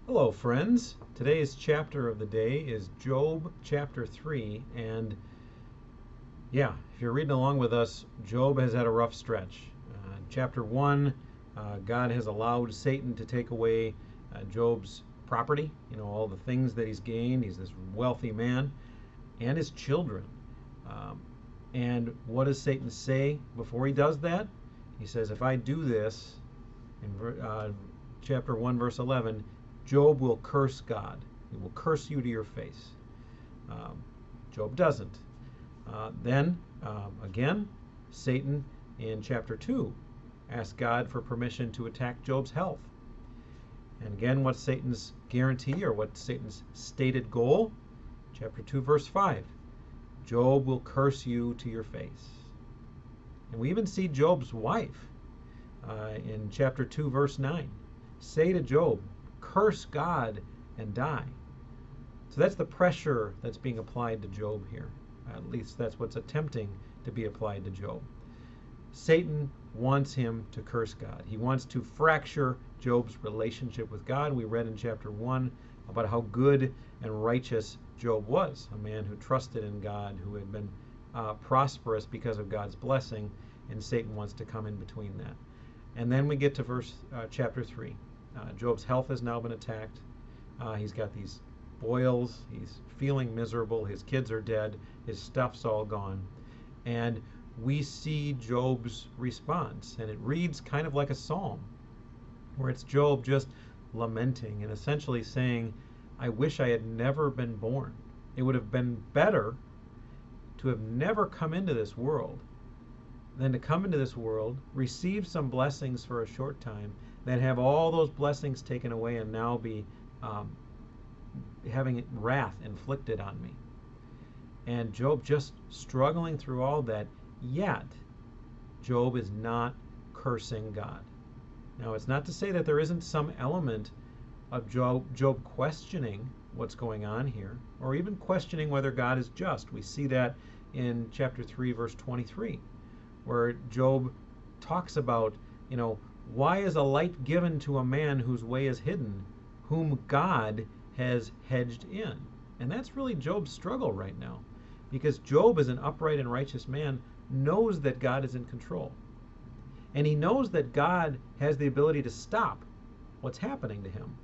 Hello, friends. Today's chapter of the day is Job chapter 3. And yeah, if you're reading along with us, Job has had a rough stretch. Chapter 1, God has allowed Satan to take away Job's property, all the things that he's gained. He's this wealthy man, and his children. And what does Satan say before he does that? He says, if I do this, in chapter 1, verse 11, Job will curse God. He will curse you to your face. Job doesn't. Then, again, Satan in chapter 2 asks God for permission to attack Job's health. And again, what's Satan's guarantee or what's Satan's stated goal? Chapter 2, verse 5. Job will curse you to your face. And we even see Job's wife in chapter 2, verse 9. Say to Job, curse God and die. So that's the pressure that's being applied to Job here. At least that's what's attempting to be applied to Job. Satan wants him to curse God. He wants to fracture Job's relationship with God. We read in chapter 1 about how good and righteous Job was, a man who trusted in God, who had been prosperous because of God's blessing, and Satan wants to come in between that. And then we get to chapter 3. Job's health has now been attacked. He's got these boils. He's feeling miserable. His kids are dead. His stuff's all gone. And we see Job's response. And it reads kind of like a psalm, where it's Job just lamenting and essentially saying, I wish I had never been born. It would have been better to have never come into this world than to come into this world, receive some blessings for a short time, then have all those blessings taken away and now be having wrath inflicted on me. And Job just struggling through all that, yet Job is not cursing God. Now, it's not to say that there isn't some element of Job questioning what's going on here, or even questioning whether God is just. We see that in chapter 3, verse 23, where Job talks about, why is a light given to a man whose way is hidden, whom God has hedged in? And that's really Job's struggle right now, because Job, as an upright and righteous man, knows that God is in control. And he knows that God has the ability to stop what's happening to him.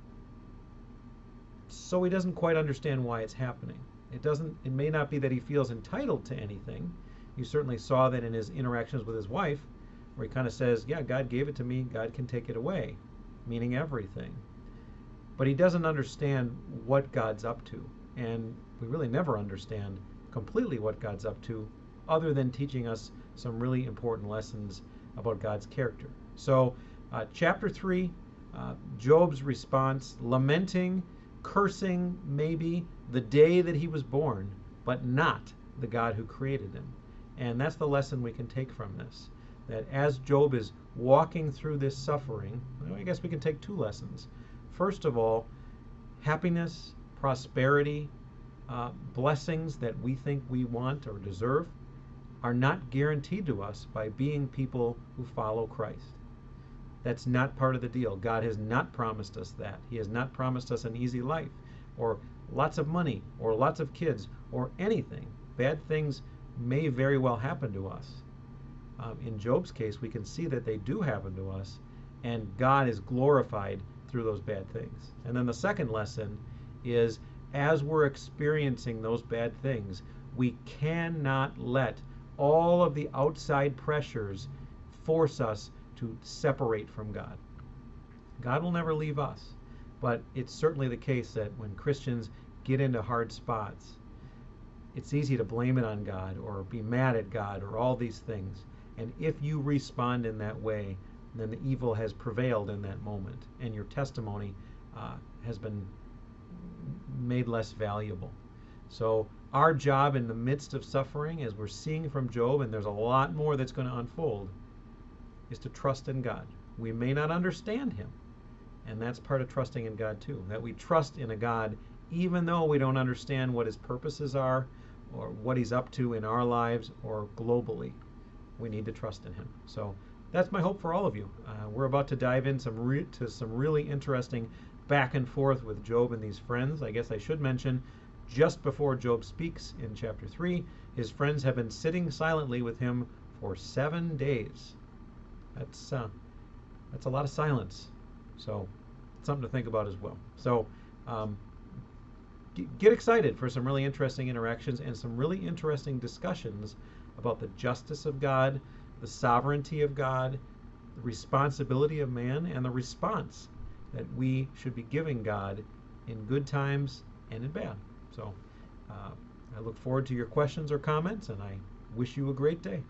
So he doesn't quite understand why it's happening. It may not be that he feels entitled to anything. You certainly saw that in his interactions with his wife, where he kind of says, yeah, God gave it to me, God can take it away, meaning everything. But he doesn't understand what God's up to. And we really never understand completely what God's up to, other than teaching us some really important lessons about God's character. So chapter 3, Job's response, lamenting, cursing maybe the day that he was born, but not the God who created him. And that's the lesson we can take from this, that as Job is walking through this suffering, I guess we can take two lessons. First of all, happiness, prosperity, blessings that we think we want or deserve are not guaranteed to us by being people who follow Christ. That's not part of the deal. God has not promised us that. He has not promised us an easy life, or lots of money, or lots of kids, or anything. Bad things may very well happen to us. In Job's case, we can see that they do happen to us, and God is glorified through those bad things. And then the second lesson is, as we're experiencing those bad things, we cannot let all of the outside pressures force us to separate from God. God will never leave us, but it's certainly the case that when Christians get into hard spots, it's easy to blame it on God or be mad at God or all these things. And if you respond in that way, then the evil has prevailed in that moment, and your testimony has been made less valuable. So our job in the midst of suffering, as we're seeing from Job, and there's a lot more that's going to unfold, is to trust in God. We may not understand him, and that's part of trusting in God too, that we trust in a God even though we don't understand what his purposes are or what he's up to in our lives or globally. We need to trust in him. So that's my hope for all of you. We're about to dive in to some really interesting back and forth with Job and these friends. I guess I should mention, just before Job speaks in chapter 3, his friends have been sitting silently with him for 7 days. That's a lot of silence. So, something to think about as well. So, get excited for some really interesting interactions and some really interesting discussions about the justice of God, the sovereignty of God, the responsibility of man, and the response that we should be giving God in good times and in bad. So I look forward to your questions or comments, and I wish you a great day.